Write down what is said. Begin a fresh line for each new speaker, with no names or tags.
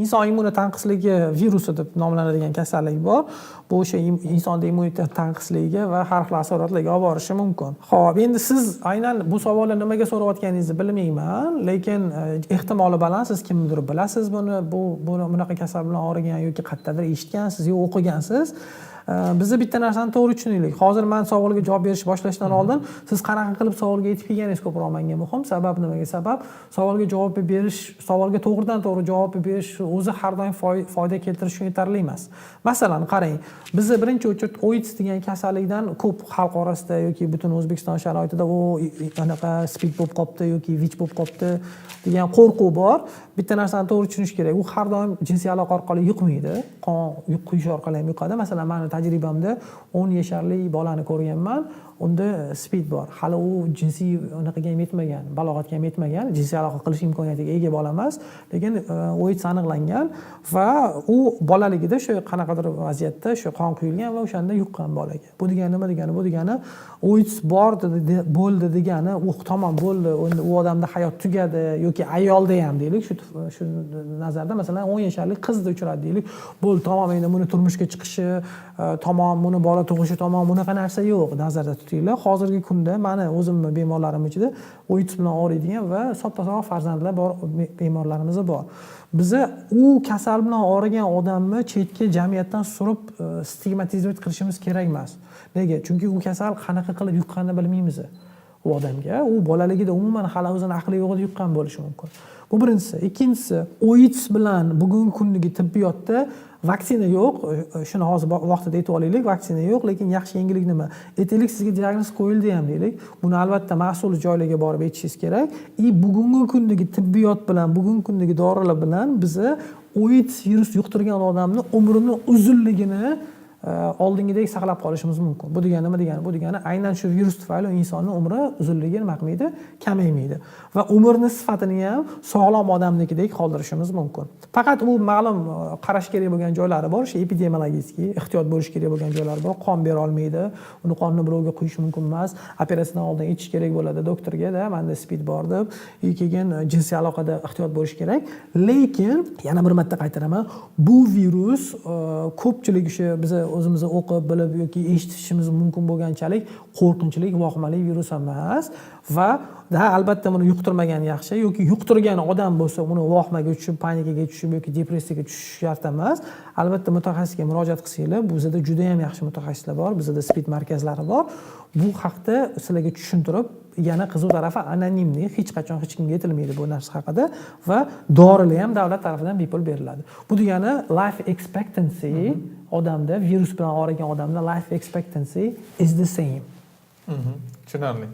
inson immuni tanqisligi virusi deb nomlanadigan kasallik bor. Bu o'sha insonda immunitet tanqisligiga va har xil asoratlarga olib borishi mumkin. Xo'p, endi siz aynan bu savolni nimaga so'rayotganingizni bilmayman, lekin ehtimoli baland siz kimnidir bilasiz buni, bunaqa kasal bilan og'rigan yoki qayerdadir eshitgansiz yoki o'qigansiz. Bizni bitta narsani to'g'ri tushunaylik. Hozir men savolga javob berish boshlashdan oldin siz qanaqa qilib savolga yetib kelganingiz ko'proq menga muhim. Sabab nimaga? Sabab savolga javob berish, savolga to'g'ridan-to'g'ri javob berish o'zi har doim foyda keltirishi yetarli emas. Masalan, qarang, bizni birinchi o'chir AIDS degan kasallikdan ko'p xalq orasida yoki butun O'zbekiston sharoitida anaqa spid bo'lib qopti yoki VICH bo'lib qopti degan qo'rquv bor. Bitta narsani to'g'ri tushunish kerak. U har doim jinsiy aloqa orqali yuqmaydi. Qon quyish orqali ham yuqadi. Masalan, men tajribamda 10 yasharli bolani ko'rganman. Unda spid bor. Hali u jinsiy anaqaga ham yetmagan, balog'atga ham yetmagan, jinsiy aloqa qilish imkoniyatiga ega bola emas, lekin AIDS aniqlangan va u bolaligida shu qanaqadir vaziyatda shu qon quyilgan va o'shanda yuqqan bolaga. Bu degani nima degani? Bu degani AIDS bor bo'ldi degani, u tamom bo'ldi, endi u odamda hayot tugadi yoki ayolda ham deylik, shu nazarda masalan 10 yasharli qizda uchradi deylik. Bo'ldi, tamom, endi buni turmushga chiqishi, tamom, buni bola tug'ishi, tamom, bunaqa narsa yo'q nazarda tutinglar. Hozirgi kunda meni o'zimni bemorlarim ichida AIDS bilan og'riydigan va soppa-sog'lom farzandlar bor bemorlarimiz bor. Biza u kasal bilan og'rigan odamni chetga jamiyatdan surib stigmatizovat qilishimiz kerak emas. Nega? Chunki u kasal qanaqa qilib yuqqanini bilmaymiz. U odamga u bolaligida umuman hali o'zini aqli yo'g'ida yuqqan bo'lishi mumkin. Bu birinchisi. Ikkinchisi, AIDS bilan bugungi kundagi tibbiyotda vaksina yo'q. Shuni hozir vaqtida aytib olaylik, vaksina yo'q, lekin yaxshi yangilik nima? Aytaylik, sizga diagnoz qo'yildi ham deylik. Buni albatta mas'ul joylarga borib aytishingiz kerak. Bugungi kundagi tibbiyot bilan, bugungi kundagi dorilar bilan biza AIDS virus yuqtirgan odamni umrini uzunligini oldingidek saqlab qolishimiz mumkin. Bu degani nima degani? Bu degani aynan shu virus tufayli insonning umri uzunligi nima qilmaydi? Kamaymaydi. Va umrni sifatini ham sog'lom odamnikidek qoldirishimiz mumkin. Faqat u ma'lum qarash kerak bo'lgan joylari bor, shu epidemiologik, ehtiyot bo'lish kerak bo'lgan joylari bor. Qon bera olmaydi, uni qonni birovga quyish mumkin emas. Operatsiyadan oldin aytish kerak bo'ladi doktorga-da, menda spid bor deb, keyin jinsiy aloqada ehtiyot bo'lish kerak. Lekin yana bir marta qaytaraman, bu virus ko'pchilik o'sha biz o'zimizni o'qib, bilib yoki eshitishimiz mumkin bo'lganchalik qo'rqinchli, voqmali virus emas va albatta buni yuqtirmagan yaxshi yoki yuqtirgan odam bo'lsa uni voqmaga tushib, panikaga tushib yoki depressiyaga tushish shart emas. Albatta mutaxassisga murojaat qilsanglar, bizda juda ham yaxshi mutaxassislar bor, bizda spid markazlari bor. Bu haqda sizlarga tushuntirib, yana qiziq tarafi anonimlik, hech qachon hech kimga aytilmaydi bu narsa haqida va dorilar ham davlat tomonidan bepul beriladi. Bu degani life expectancy odamda, virus bilan og'rigan odamda life expectancy is the same.
Tushunarli.